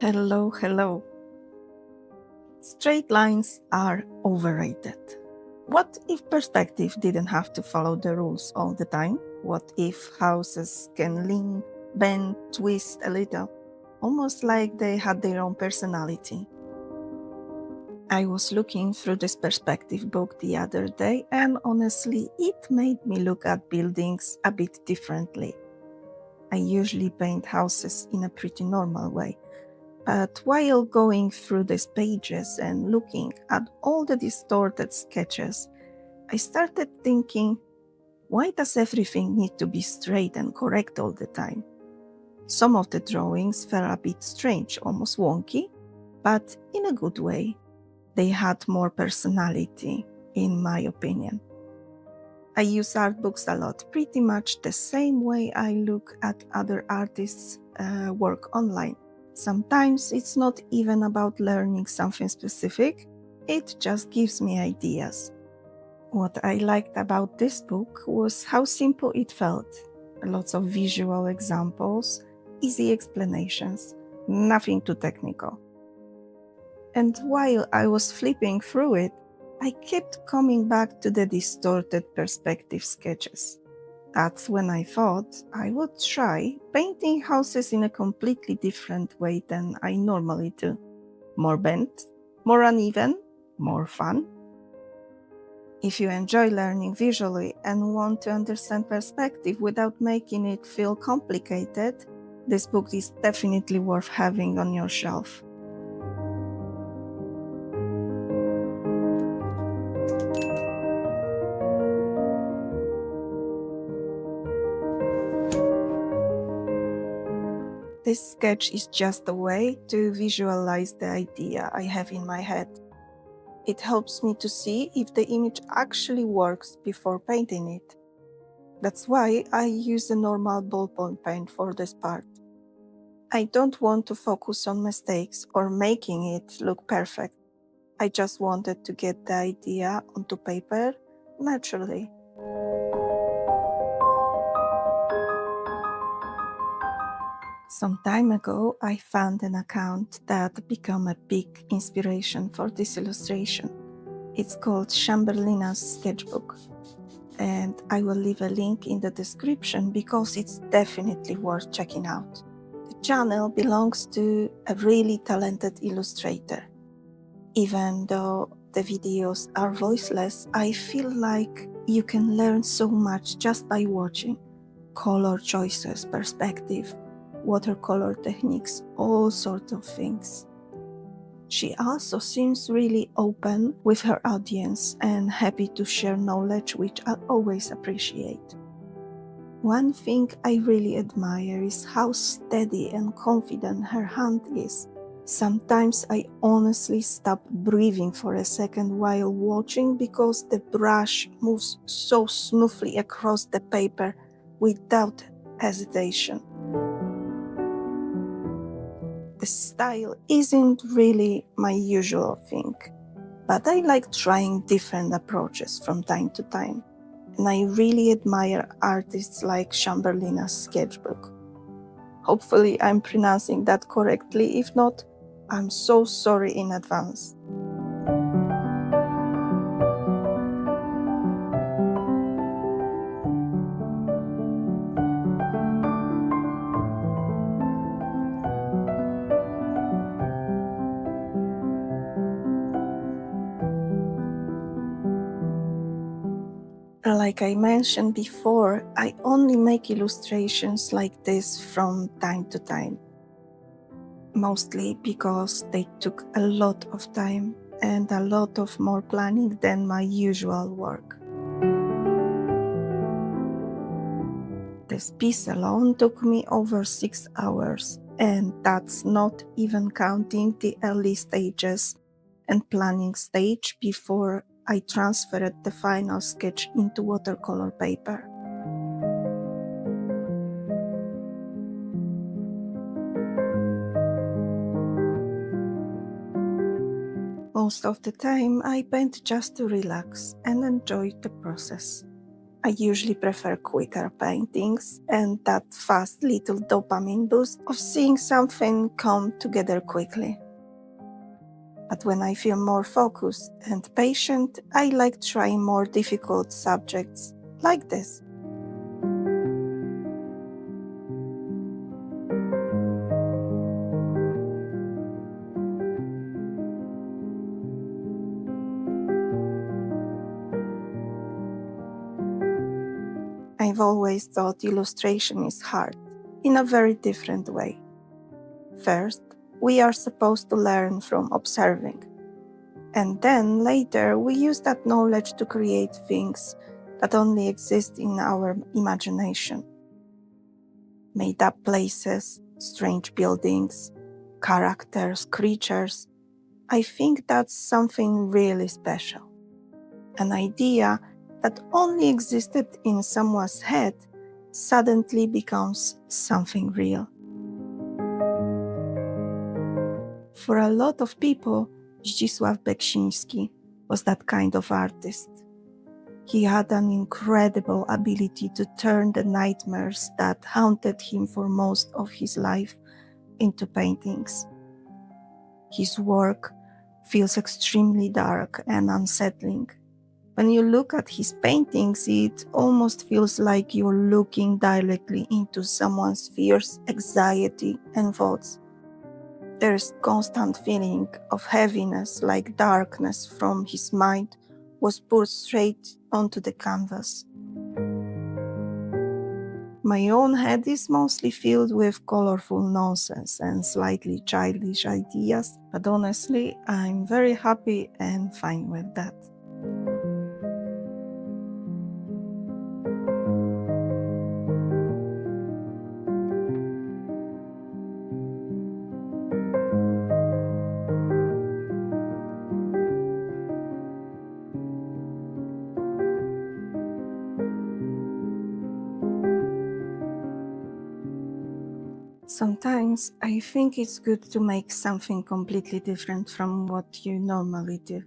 Hello, hello. Straight lines are overrated. What if perspective didn't have to follow the rules all the time? What if houses can lean, bend, twist a little, almost like they had their own personality? I was looking through this perspective book the other day, and honestly, it made me look at buildings a bit differently. I usually paint houses in a pretty normal way. But while going through these pages and looking at all the distorted sketches, I started thinking, why does everything need to be straight and correct all the time? Some of the drawings felt a bit strange, almost wonky, but in a good way. They had more personality, in my opinion. I use art books a lot, pretty much the same way I look at other artists' work online. Sometimes it's not even about learning something specific, it just gives me ideas. What I liked about this book was how simple it felt. Lots of visual examples, easy explanations, nothing too technical. And while I was flipping through it, I kept coming back to the distorted perspective sketches. That's when I thought I would try painting houses in a completely different way than I normally do. More bent, more uneven, more fun. If you enjoy learning visually and want to understand perspective without making it feel complicated, this book is definitely worth having on your shelf. This sketch is just a way to visualize the idea I have in my head. It helps me to see if the image actually works before painting it. That's why I use a normal ballpoint pen for this part. I don't want to focus on mistakes or making it look perfect. I just wanted to get the idea onto paper naturally. Some time ago, I found an account that became a big inspiration for this illustration. It's called Chamberlina's Sketchbook, and I will leave a link in the description because it's definitely worth checking out. The channel belongs to a really talented illustrator. Even though the videos are voiceless, I feel like you can learn so much just by watching. Color choices, perspective, watercolor techniques, all sorts of things. She also seems really open with her audience and happy to share knowledge, which I always appreciate. One thing I really admire is how steady and confident her hand is. Sometimes I honestly stop breathing for a second while watching because the brush moves so smoothly across the paper without hesitation. The style isn't really my usual thing, but I like trying different approaches from time to time, and I really admire artists like Chamberlina's Sketchbook. Hopefully I'm pronouncing that correctly. If not, I'm so sorry in advance. Like I mentioned before, I only make illustrations like this from time to time, mostly because they took a lot of time and a lot of more planning than my usual work. This piece alone took me over 6 hours, and that's not even counting the early stages and planning stage before I transferred the final sketch into watercolor paper. Most of the time, I paint just to relax and enjoy the process. I usually prefer quicker paintings and that fast little dopamine boost of seeing something come together quickly. But when I feel more focused and patient, I like trying more difficult subjects like this. I've always thought illustration is hard, in a very different way. First, we are supposed to learn from observing. And then later, we use that knowledge to create things that only exist in our imagination. Made up places, strange buildings, characters, creatures. I think that's something really special. An idea that only existed in someone's head suddenly becomes something real. For a lot of people, Zdzisław Beksiński was that kind of artist. He had an incredible ability to turn the nightmares that haunted him for most of his life into paintings. His work feels extremely dark and unsettling. When you look at his paintings, it almost feels like you're looking directly into someone's fears, anxiety, and thoughts. There's constant feeling of heaviness, like darkness from his mind was poured straight onto the canvas. My own head is mostly filled with colorful nonsense and slightly childish ideas, but honestly, I'm very happy and fine with that. Sometimes I think it's good to make something completely different from what you normally do.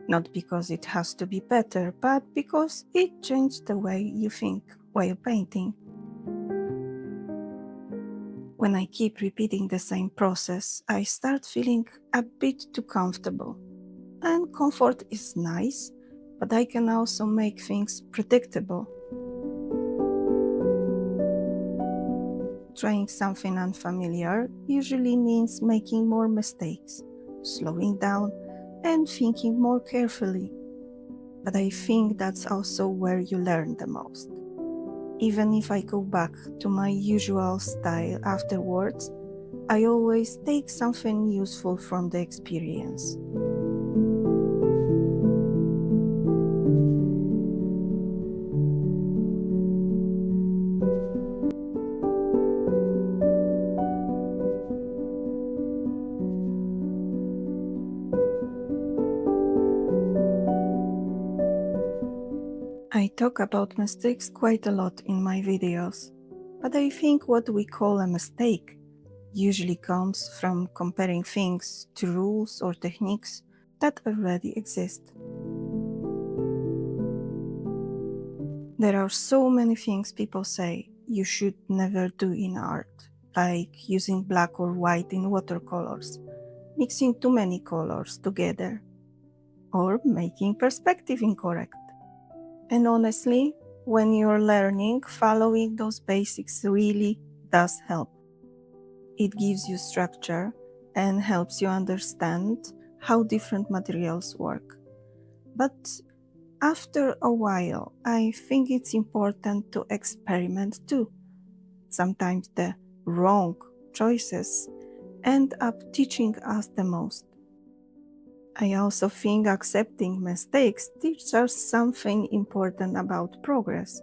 Not because it has to be better, but because it changed the way you think while painting. When I keep repeating the same process, I start feeling a bit too comfortable. And comfort is nice, but I can also make things predictable. Trying something unfamiliar usually means making more mistakes, slowing down, and thinking more carefully. But I think that's also where you learn the most. Even if I go back to my usual style afterwards, I always take something useful from the experience. I talk about mistakes quite a lot in my videos, but I think what we call a mistake usually comes from comparing things to rules or techniques that already exist. There are so many things people say you should never do in art, like using black or white in watercolors, mixing too many colors together, or making perspective incorrect. And honestly, when you're learning, following those basics really does help. It gives you structure and helps you understand how different materials work. But after a while, I think it's important to experiment too. Sometimes the wrong choices end up teaching us the most. I also think accepting mistakes teaches us something important about progress.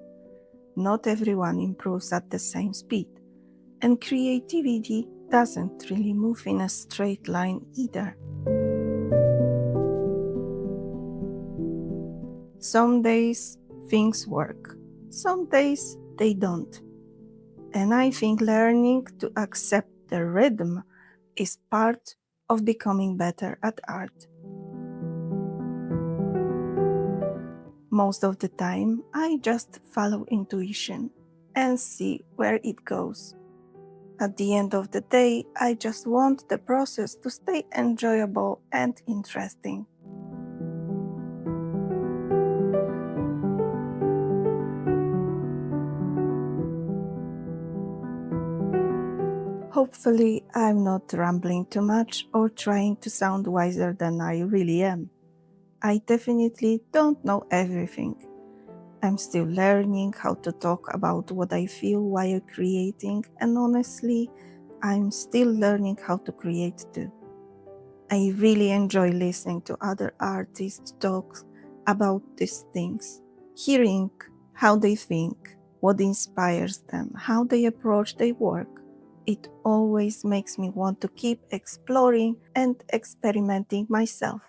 Not everyone improves at the same speed, and creativity doesn't really move in a straight line either. Some days things work, some days they don't. And I think learning to accept the rhythm is part of becoming better at art. Most of the time, I just follow intuition and see where it goes. At the end of the day, I just want the process to stay enjoyable and interesting. Hopefully, I'm not rambling too much or trying to sound wiser than I really am. I definitely don't know everything. I'm still learning how to talk about what I feel while creating, and honestly, I'm still learning how to create too. I really enjoy listening to other artists talk about these things, hearing how they think, what inspires them, how they approach their work. It always makes me want to keep exploring and experimenting myself.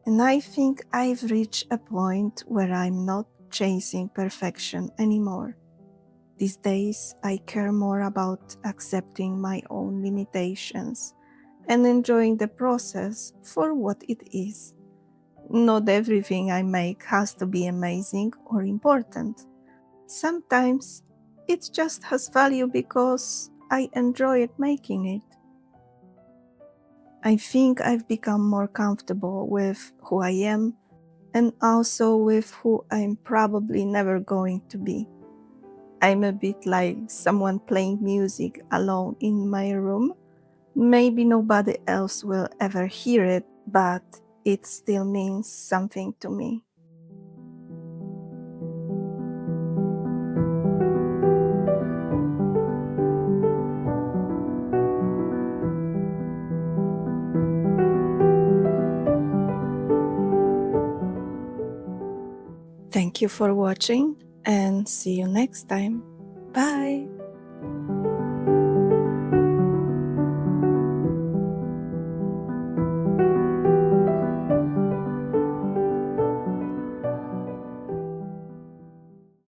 And I think I've reached a point where I'm not chasing perfection anymore. These days, I care more about accepting my own limitations and enjoying the process for what it is. Not everything I make has to be amazing or important. Sometimes it just has value because I enjoy making it. I think I've become more comfortable with who I am and also with who I'm probably never going to be. I'm a bit like someone playing music alone in my room. Maybe nobody else will ever hear it, but it still means something to me. Thank you for watching and see you next time. Bye!